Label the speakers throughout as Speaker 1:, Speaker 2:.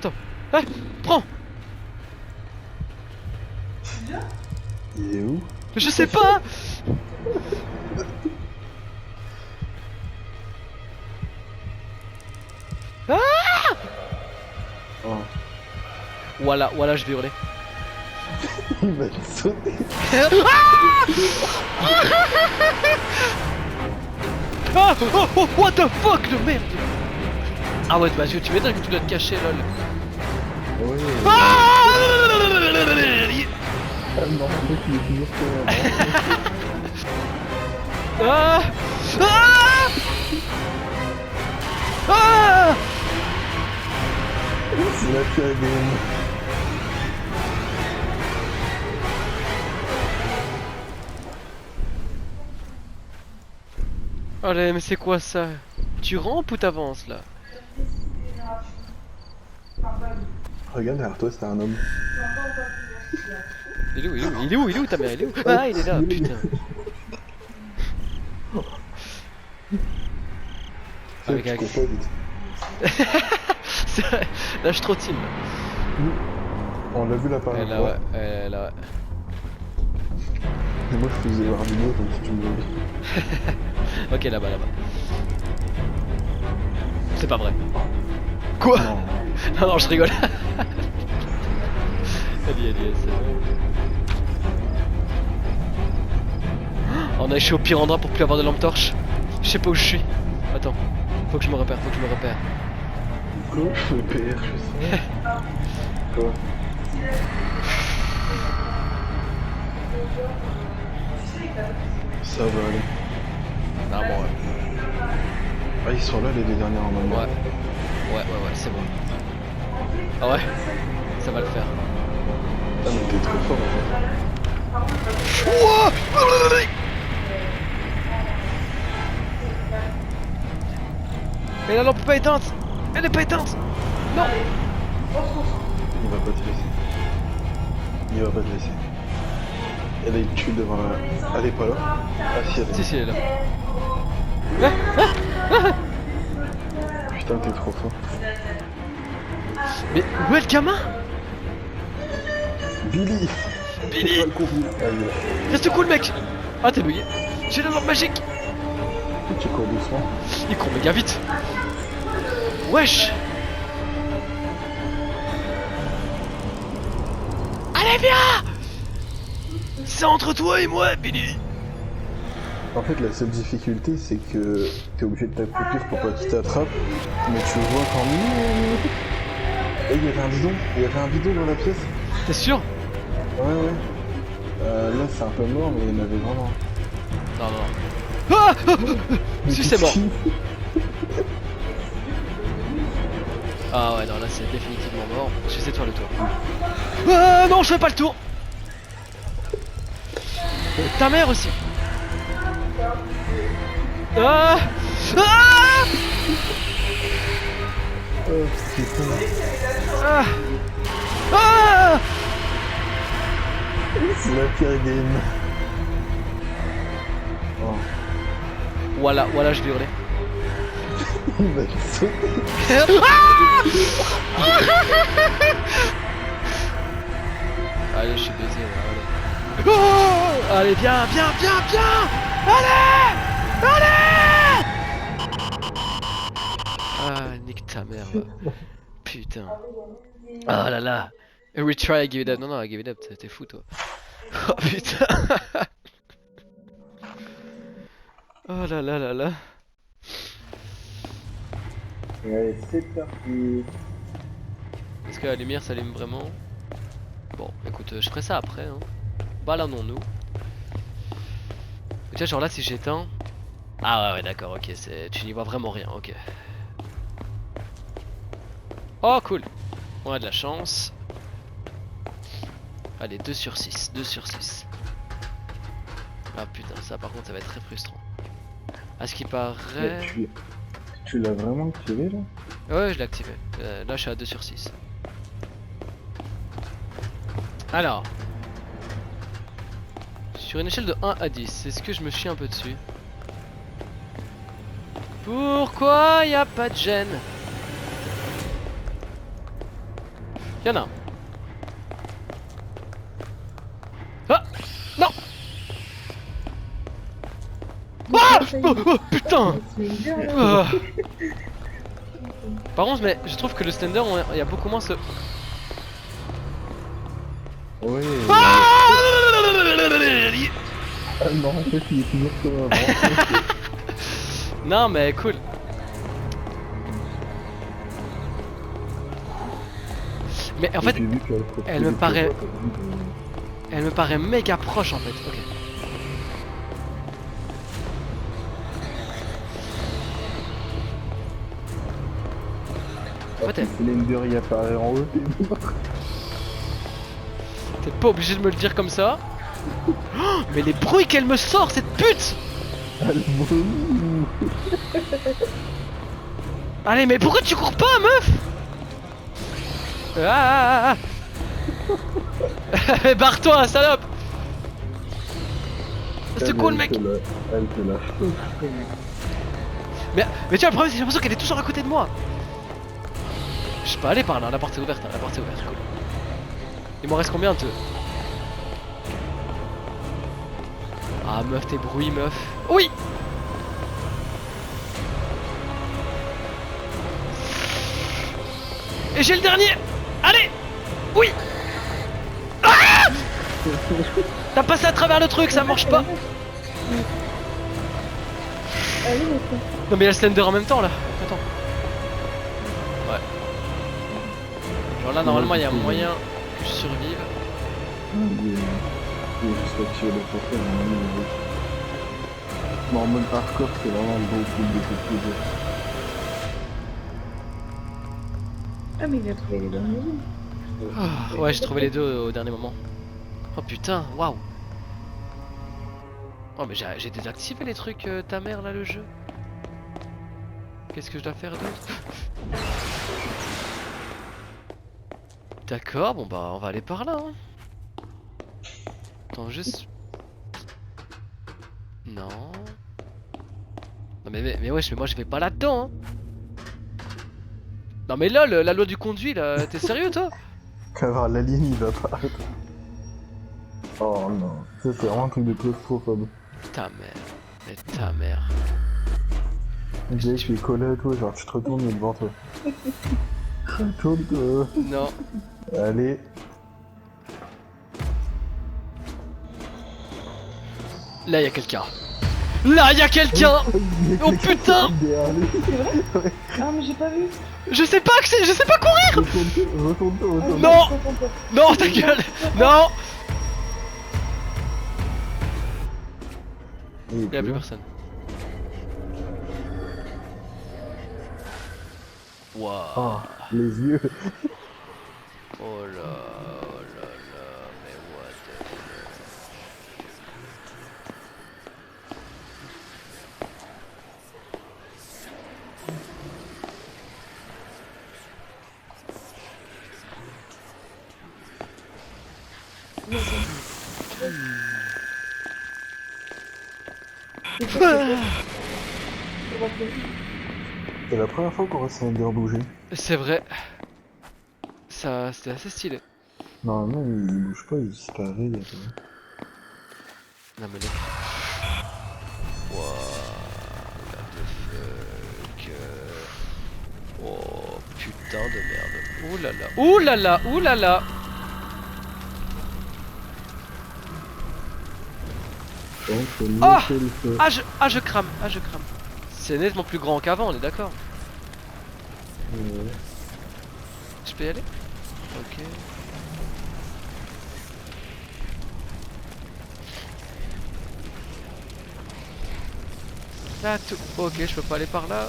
Speaker 1: Attends. Ah, prends.
Speaker 2: Il est où?
Speaker 1: Je sais pas. Ah.
Speaker 2: Oh.
Speaker 1: Voilà, voilà, je vais hurler.
Speaker 2: Il va te sauter.
Speaker 1: Ah, oh, oh, what the fuck de merde. Ah ouais, bah tu m'étonnes que tu dois te cacher lol.
Speaker 2: Ouais.
Speaker 1: Ah
Speaker 2: Ah non, en fait, il est toujours sur
Speaker 1: ah ah ah.
Speaker 2: C'est la pire game.
Speaker 1: Allez, mais c'est quoi ça? Tu rampes ou t'avances là?
Speaker 2: Regarde derrière toi, c'était un homme.
Speaker 1: Il est où? Il est où? Il est où? Il est où ta mère? Il est où? Ah, il est là, putain. Avec
Speaker 2: Tu
Speaker 1: un...
Speaker 2: cours pas vite.
Speaker 1: C'est vrai, là je trottine là.
Speaker 2: On l'a vu là par
Speaker 1: Elle là, ouais, elle là, ouais.
Speaker 2: Et moi je faisais voir vidéo donc si tu me veux.
Speaker 1: Ok, là-bas, là-bas. C'est pas vrai. Quoi?
Speaker 2: Non.
Speaker 1: Non, non, je rigole. Allez, c'est bon. On a échoué au pire endroit pour plus avoir de lampe torche. Je sais pas où je suis. Attends, faut que je me repère, faut que je me repère.
Speaker 2: Quoi? Le PR, je sais. Quoi? Ça va aller.
Speaker 1: Ah bon, ouais.
Speaker 2: Ah, ils sont là les deux dernières en moment.
Speaker 1: Ouais, c'est bon. Ah ouais? Ça va le faire.
Speaker 2: Ah, mais t'es trop fort en fait.
Speaker 1: Ouah. Et la lampe est pas éteinte. Elle est pas éteinte. Non.
Speaker 2: Il va pas te laisser. Il va pas te laisser. Elle est tue devant la... Elle est pas là? Ah si, elle est
Speaker 1: Si, si, elle est là.
Speaker 2: Putain, t'es trop fort.
Speaker 1: Mais où est le gamin?
Speaker 2: Billy!
Speaker 1: Billy!
Speaker 2: Ah, il est là.
Speaker 1: Reste cool, mec. Ah, t'es bugué. J'ai la lampe magique.
Speaker 2: Tu cours doucement.
Speaker 1: Il court méga vite. Wesh. Allez, viens. C'est entre toi et moi, Billy.
Speaker 2: En fait, la seule difficulté, c'est que t'es obligé de t'accroupir pour pas qu'il t'attrape. Mais tu vois quand même... Et il y avait un bidon. Il y avait un bidon dans la pièce.
Speaker 1: T'es sûr?
Speaker 2: Ouais. Là, c'est un peu mort, mais il y en avait vraiment.
Speaker 1: Non, non. Ah. Si, c'est mort. Ah ouais, non, là c'est définitivement mort. Je vais essayer de faire le tour. Ah non, je fais pas le tour. Ta mère aussi. Ah. Ah.
Speaker 2: Oh putain.
Speaker 1: Ah. Ah.
Speaker 2: C'est la pire game. Oh.
Speaker 1: Voilà, voilà, je vais hurler.
Speaker 2: Il va te sauter.
Speaker 1: Allez, je suis baisé, là, allez. Oh. Allez, viens. Allez. Ah, nique ta mère, va. Putain. Oh là là. Retry, I give it up. Non, I give it up, t'es fou, toi. Oh putain. Oh là là là là.
Speaker 2: Allez, c'est parti.
Speaker 1: Est-ce que la lumière s'allume vraiment? Bon, écoute, je ferai ça après, hein. Baladons-nous. Tu vois, genre là, si j'éteins... Ah ouais, d'accord, ok, tu n'y vois vraiment rien, ok. Oh, cool. On a de la chance. Allez, 2 sur 6, 2 sur 6. Ah putain, ça par contre, ça va être très frustrant. À ce qui paraît...
Speaker 2: Tu l'as vraiment activé là?
Speaker 1: Ouais, je l'ai activé. Là, je suis à 2 sur 6. Alors... Sur une échelle de 1 à 10, est-ce que je me chie un peu dessus? Pourquoi y a pas de gêne? Y'en a un. Ah non. Ah oh, oh, putain. Ah. Par contre, mais je trouve que le Slender, il y a beaucoup moins ce...
Speaker 2: Ouais.
Speaker 1: Ah
Speaker 2: Non, en fait, il est toujours comme avant.
Speaker 1: non, mais cool. Mais en fait, elle me paraît... Elle me paraît méga proche en fait. Ok. En fait, elle...
Speaker 2: Slender il apparaît en haut, t'es mort.
Speaker 1: T'es pas obligé de me le dire comme ça. Oh, mais les bruits qu'elle me sort, cette pute! Allez, mais pourquoi tu cours pas, meuf? Ah, barre-toi, salope! C'est cool, mec!
Speaker 2: Elle te lâche.
Speaker 1: Mais tu vois, le problème, c'est que j'ai l'impression qu'elle est toujours à côté de moi. Je peux aller par là, la porte est ouverte, la porte est ouverte, cool. Il m'en reste combien de... Ah meuf, tes bruits meuf. Oui. Et j'ai le dernier. Allez. Oui. Ah t'as passé à travers le truc, ça marche pas. Non mais il y a le Slender en même temps là. Attends. Ouais. Genre là normalement il y a moyen que je survive.
Speaker 2: En mode hardcore, c'est vraiment beaucoup de détective.
Speaker 3: Ah mais il a trouvé les deux maisons.
Speaker 1: Oh, ouais j'ai trouvé les deux au dernier moment. Oh putain, waouh. Oh mais j'ai désactivé les trucs ta mère là le jeu. Qu'est-ce que je dois faire d'autre? D'accord, bon bah on va aller par là hein. Attends juste... Non. Non mais wesh, mais moi je vais pas là-dedans hein. Non mais lol, la loi du conduit là, t'es sérieux toi?
Speaker 2: Car l'alien il va apparaître. Oh non, ça c'est vraiment un truc de claustrophobe.
Speaker 1: Ta mère, mais ta mère.
Speaker 2: Jake, je suis collé à toi, genre tu te retournes mais devant toi. Retourne-toi.
Speaker 1: Non.
Speaker 2: Allez.
Speaker 1: Là y'a quelqu'un. Là y'a quelqu'un. Oh putain.
Speaker 3: Ah mais j'ai pas vu.
Speaker 1: Je sais pas courir.
Speaker 2: Retourne-toi.
Speaker 1: Non. Non ta gueule. Non. Y'a plus personne. Waouh.
Speaker 2: Oh, les yeux.
Speaker 1: Oh là là, mais what the fuck.
Speaker 2: C'est la première fois qu'on voit Slender bouger.
Speaker 1: C'est vrai. Ça, c'était assez stylé.
Speaker 2: Normalement, il bouge pas, il disparaît.
Speaker 1: Non mais là... Wouah, what the fuck. Oh putain de merde. Ouh là là. Ouh là là. Ouh là là. Oh ah je crame. Ah je crame. C'est nettement plus grand qu'avant, on est d'accord. Je peux y aller? Ok. Là tout. Ok, je peux pas aller par là.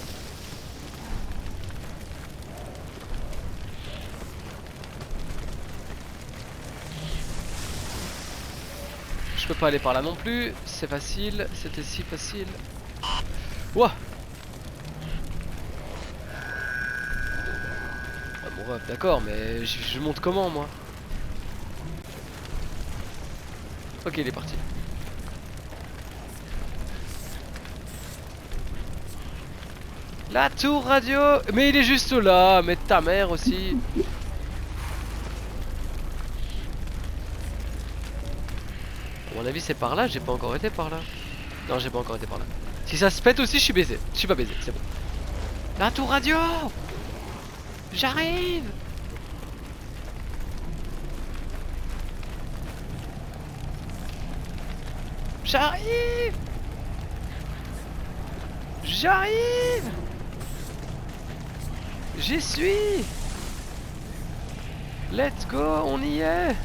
Speaker 1: Je peux pas aller par là non plus. C'est facile. C'était si facile. Ouah. Ah, bon ref, d'accord, mais je monte comment moi? Ok, il est parti. La tour radio. Mais il est juste là. Mais ta mère aussi. mon avis c'est par là, j'ai pas encore été par là. Non, j'ai pas encore été par là. Si ça se pète aussi, je suis baisé. Je suis pas baisé, c'est bon. La tour radio! J'arrive! J'arrive! J'arrive! J'y suis! Let's go, on y est!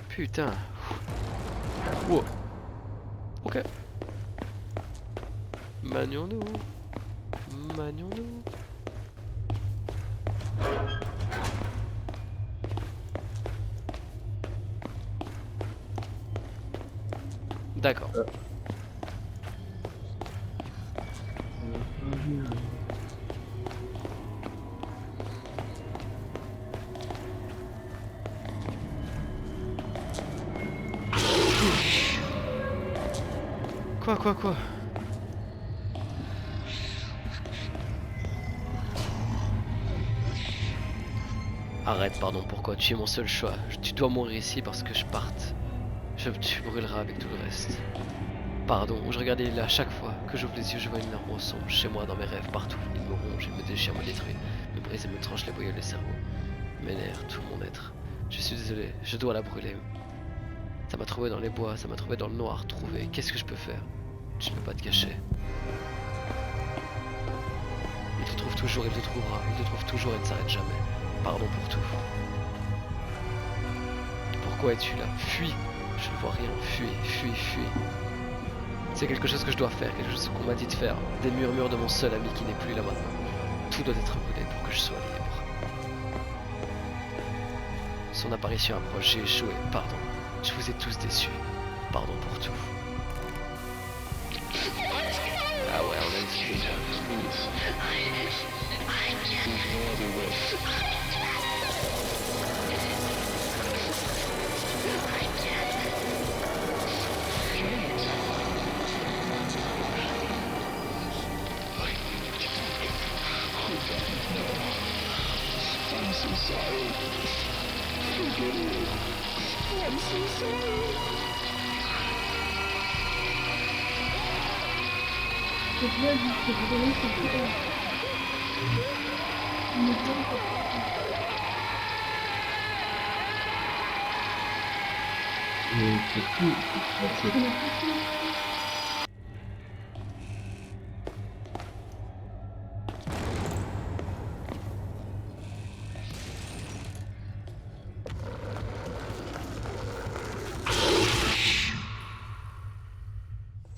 Speaker 1: Putain. Wow. Ok. Manions-nous. Manions-nous. D'accord. Quoi? Arrête, pardon, pourquoi? Tu es mon seul choix. Tu dois mourir ici parce que je parte. Tu brûleras avec tout le reste. Pardon, je regardais là chaque fois que j'ouvre les yeux, je vois une arme sombre chez moi, dans mes rêves, partout. Il me ronge, il me déchire, me détruit, me brise et me tranche les boyaux, les cerveaux. Mes nerfs, tout mon être. Je suis désolé, je dois la brûler. Ça m'a trouvé dans les bois, ça m'a trouvé dans le noir, trouvé. Qu'est-ce que je peux faire? Je ne peux pas te cacher. Il te trouve toujours, il te trouvera, il te trouve toujours et ne s'arrête jamais. Pardon pour tout. Pourquoi es-tu là? Fuis. Je ne vois rien. Fuis. C'est quelque chose que je dois faire, quelque chose qu'on m'a dit de faire. Des murmures de mon seul ami qui n'est plus là maintenant. Tout doit être brûlé pour que je sois libre. Son apparition approche, j'ai échoué, pardon. Je vous ai tous déçus. Pardon pour tout. Ah ouais, on a dit déjà.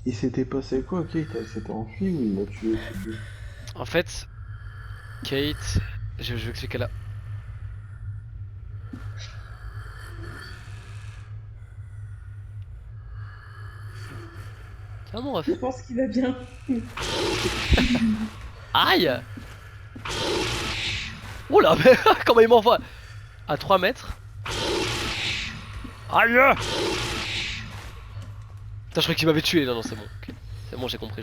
Speaker 2: Il s'était passé quoi, Kate? Elle s'était enfuie ou il l'a tué?
Speaker 1: En fait, Kate, je vais expliquer là. Ça va mon ref?
Speaker 3: Je pense qu'il va bien.
Speaker 1: Aïe! Oula, mais comment il m'envoie? À 3 mètres. Aïe! Putain, je croyais qu'il m'avait tué. Non, c'est bon. Okay. C'est bon, j'ai compris.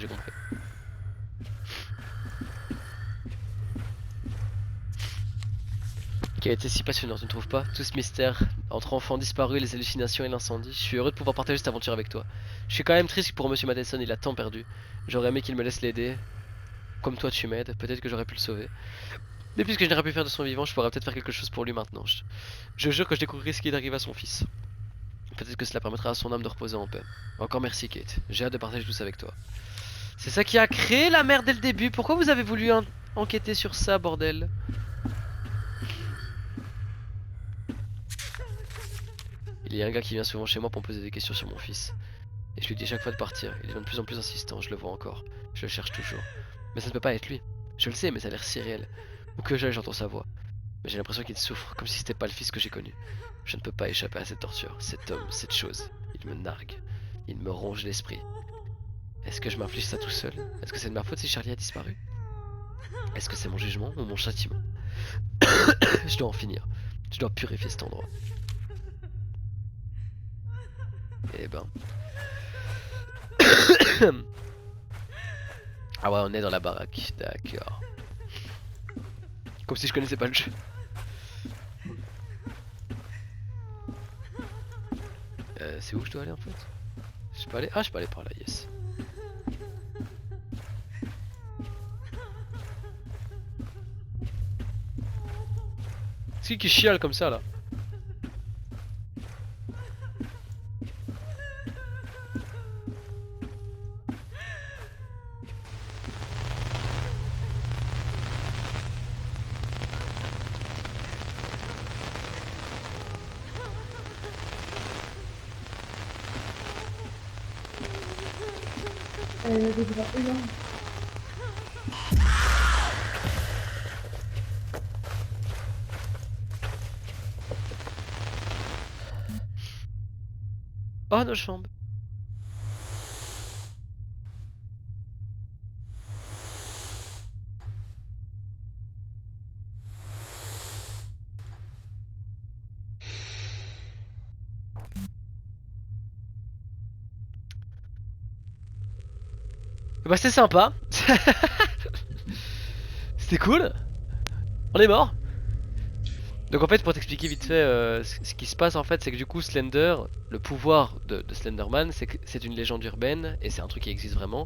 Speaker 1: Qui a été si passionnant, tu ne trouves pas? Tout ce mystère entre enfants disparus, les hallucinations et l'incendie. Je suis heureux de pouvoir partager cette aventure avec toi. Je suis quand même triste pour Monsieur Matheson, il a tant perdu. J'aurais aimé qu'il me laisse l'aider. Comme toi tu m'aides, peut-être que j'aurais pu le sauver. Mais puisque je n'ai rien pu faire de son vivant, je pourrais peut-être faire quelque chose pour lui maintenant. Je jure que je découvrirai ce qui est arrivé à son fils. Peut-être que cela permettra à son âme de reposer en paix. Encore merci Kate, j'ai hâte de partager tout ça avec toi. C'est ça qui a créé la merde dès le début. Pourquoi vous avez voulu enquêter sur ça, bordel? Il y a un gars qui vient souvent chez moi pour me poser des questions sur mon fils. Et je lui dis chaque fois de partir. Il devient de plus en plus insistant, je le vois encore. Je le cherche toujours. Mais ça ne peut pas être lui. Je le sais, mais ça a l'air si réel. Où que j'aille, j'entends sa voix. Mais j'ai l'impression qu'il souffre, comme si c'était pas le fils que j'ai connu. Je ne peux pas échapper à cette torture, cet homme, cette chose. Il me nargue. Il me ronge l'esprit. Est-ce que je m'inflige ça tout seul? Est-ce que c'est de ma faute si Charlie a disparu? Est-ce que c'est mon jugement ou mon châtiment? Je dois en finir. Je dois purifier cet endroit. Eh ben... Ah ouais, on est dans la baraque, d'accord. Comme si je connaissais pas le jeu. c'est où je dois aller en fait? Je peux aller. Ah, je peux aller par là, yes. C'est qui chiale comme ça là?
Speaker 3: Vas-y, va. Non.
Speaker 1: Oh, nos jambes. Bah, c'était sympa. C'était cool. On est mort. Donc en fait pour t'expliquer vite fait ce qui se passe en fait c'est que du coup Slender, le pouvoir de Slenderman c'est que c'est une légende urbaine et c'est un truc qui existe vraiment.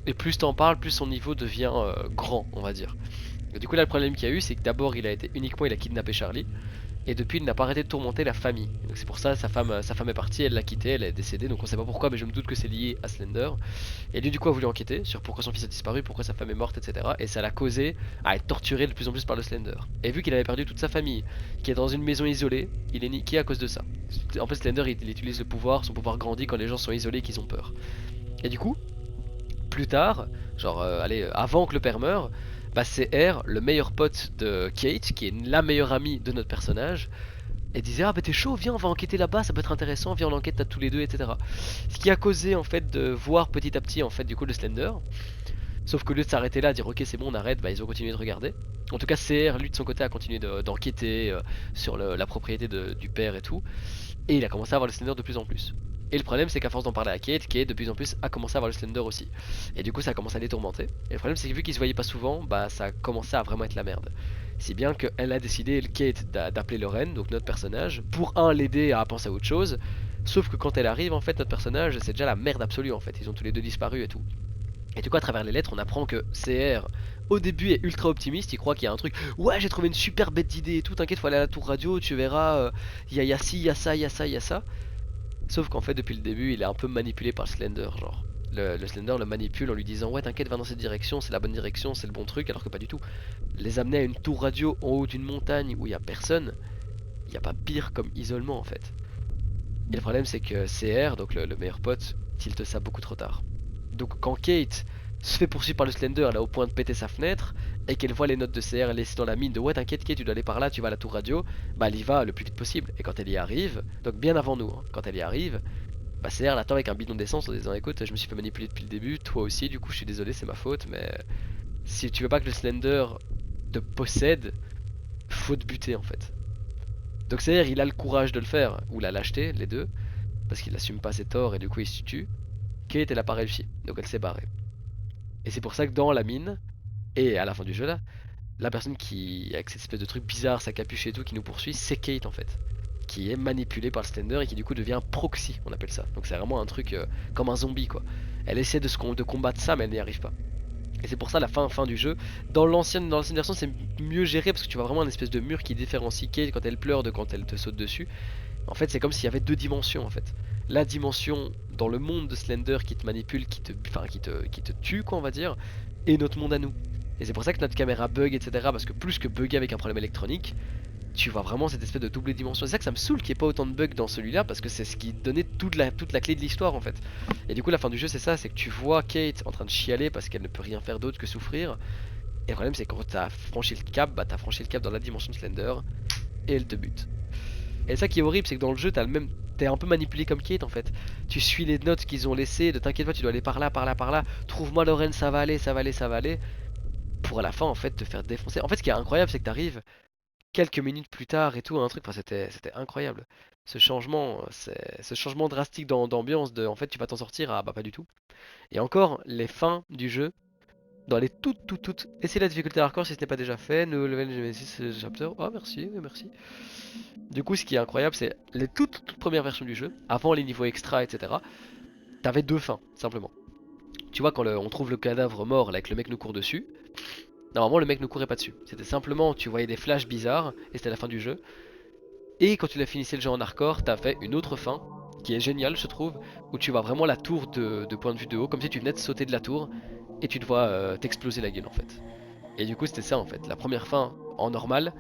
Speaker 1: Et plus t'en parles plus son niveau devient grand on va dire. Et du coup là le problème qu'il y a eu c'est que d'abord il a kidnappé Charlie. Et depuis, il n'a pas arrêté de tourmenter la famille. Donc c'est pour ça sa femme est partie, elle l'a quitté, elle est décédée. Donc on sait pas pourquoi, mais je me doute que c'est lié à Slender. Et lui, du coup, a voulu enquêter sur pourquoi son fils a disparu, pourquoi sa femme est morte, etc. Et ça l'a causé à être torturé de plus en plus par le Slender. Et vu qu'il avait perdu toute sa famille, qui est dans une maison isolée, il est niqué à cause de ça. En fait, Slender, il utilise le pouvoir, son pouvoir grandit quand les gens sont isolés et qu'ils ont peur. Et du coup, plus tard, genre, avant que le père meure, bah c'est R, le meilleur pote de Kate, qui est la meilleure amie de notre personnage, et disait ah bah t'es chaud, viens on va enquêter là-bas, ça peut être intéressant, viens on enquête à tous les deux, etc. Ce qui a causé en fait de voir petit à petit en fait du coup le Slender. Sauf que au lieu de s'arrêter là, dire ok c'est bon on arrête, bah ils ont continué de regarder. En tout cas CR lui de son côté a continué d'enquêter sur la propriété du père et tout. Et il a commencé à voir le Slender de plus en plus. Et le problème c'est qu'à force d'en parler à Kate, Kate de plus en plus a commencé à voir le Slender aussi. Et du coup ça a commencé à les tourmenter. Et le problème c'est que vu qu'ils se voyaient pas souvent, bah ça a commencé à vraiment être la merde. Si bien qu'elle a décidé, Kate, d'appeler Lorraine, donc notre personnage, pour l'aider à penser à autre chose. Sauf que quand elle arrive, en fait, notre personnage, c'est déjà la merde absolue en fait. Ils ont tous les deux disparu et tout. Et du coup, à travers les lettres, on apprend que CR, au début, est ultra optimiste. Il croit qu'il y a un truc. Ouais, j'ai trouvé une super bête d'idée et tout. T'inquiète, faut aller à la tour radio, tu verras. Y a ci, y a ça, y a ça, y a ça. Sauf qu'en fait, depuis le début, il est un peu manipulé par le Slender, genre. Le Slender le manipule en lui disant ouais t'inquiète va dans cette direction, c'est la bonne direction, c'est le bon truc, alors que pas du tout. Les amener à une tour radio en haut d'une montagne où il y a personne, il n'y a pas pire comme isolement en fait. Et le problème c'est que CR, donc le meilleur pote, tilte ça beaucoup trop tard. Donc quand Kate se fait poursuivre par le Slender, elle est au point de péter sa fenêtre, et qu'elle voit les notes de CR laissées dans la mine de ouais t'inquiète Kate tu dois aller par là, tu vas à la tour radio, bah elle y va le plus vite possible. Et quand elle y arrive, donc bien avant nous, hein, quand elle y arrive, bah CR l'attend avec un bidon d'essence en disant écoute je me suis fait manipuler depuis le début, toi aussi du coup je suis désolé c'est ma faute, mais si tu veux pas que le Slender te possède, faut te buter en fait. Donc c'est-à-dire il a le courage de le faire, ou la lâcheté, les deux, parce qu'il assume pas ses torts et du coup il se tue. Kate elle a pas réussi, donc elle s'est barrée. Et c'est pour ça que dans la mine, et à la fin du jeu là, la personne qui, avec cette espèce de truc bizarre, sa capuche et tout, qui nous poursuit, c'est Kate en fait. Qui est manipulée par le Slender et qui du coup devient proxy, on appelle ça. Donc c'est vraiment un truc comme un zombie quoi. Elle essaie de combattre ça mais elle n'y arrive pas. Et c'est pour ça la fin du jeu. Dans l'ancienne version c'est mieux géré parce que tu vois vraiment une espèce de mur qui différencie Kate quand elle pleure de quand elle te saute dessus. En fait c'est comme s'il y avait deux dimensions en fait. La dimension dans le monde de Slender qui te manipule, qui te tue quoi on va dire, et notre monde à nous. Et c'est pour ça que notre caméra bug etc. Parce que plus que bugger avec un problème électronique, tu vois vraiment cette espèce de double dimension. C'est ça que ça me saoule qu'il n'y ait pas autant de bugs dans celui-là parce que c'est ce qui donnait toute la clé de l'histoire en fait. Et du coup la fin du jeu c'est ça, c'est que tu vois Kate en train de chialer parce qu'elle ne peut rien faire d'autre que souffrir. Et le problème c'est que quand t'as franchi le cap, bah t'as franchi le cap dans la dimension de Slender et elle te bute. Et ça qui est horrible c'est que dans le jeu t'es un peu manipulé comme Kate en fait. Tu suis les notes qu'ils ont laissées, de t'inquiète pas tu dois aller par là, par là, par là. Trouve-moi Lorraine, ça va aller, ça va aller, ça va aller. Pour à la fin en fait te faire défoncer. En fait ce qui est incroyable c'est que t'arrives quelques minutes plus tard et tout, un truc, enfin c'était incroyable. Ce changement drastique d'ambiance de en fait tu vas t'en sortir, ah bah pas du tout. Et encore, les fins du jeu, Dans les toutes. Essayez la difficulté hardcore si ce n'est pas déjà fait. Nous level Genesis chapter. Oh merci, oui, merci. Du coup, ce qui est incroyable, c'est les toutes premières versions du jeu, avant les niveaux extra, etc. T'avais deux fins, simplement. Tu vois, quand on trouve le cadavre mort là, avec le mec nous court dessus, normalement le mec ne courait pas dessus. C'était simplement, tu voyais des flashs bizarres, et c'était la fin du jeu. Et quand tu l'as finissé le jeu en hardcore, t'as fait une autre fin, qui est géniale je trouve, où tu vois vraiment la tour de point de vue de haut, comme si tu venais de sauter de la tour, et tu te vois t'exploser la gueule en fait. Et du coup c'était ça en fait, la première fin en normal,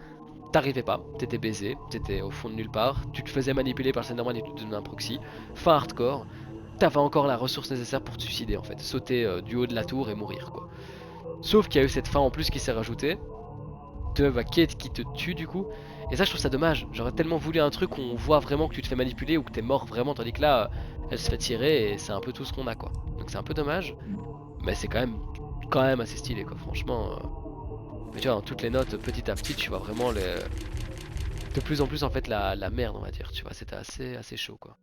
Speaker 1: t'arrivais pas, t'étais baisé, t'étais au fond de nulle part, tu te faisais manipuler par le Slenderman et tu te donnais un proxy. Fin hardcore, t'avais encore la ressource nécessaire pour te suicider en fait, sauter du haut de la tour et mourir quoi. Sauf qu'il y a eu cette fin en plus qui s'est rajoutée, de Kate qui te tue du coup. Et ça je trouve ça dommage, j'aurais tellement voulu un truc où on voit vraiment que tu te fais manipuler ou que t'es mort vraiment, tandis que là elle se fait tirer et c'est un peu tout ce qu'on a quoi. Donc c'est un peu dommage, mais c'est quand même assez stylé quoi, franchement. Mais tu vois, dans toutes les notes, petit à petit, tu vois vraiment de plus en plus en fait la merde on va dire, tu vois, c'était assez chaud quoi.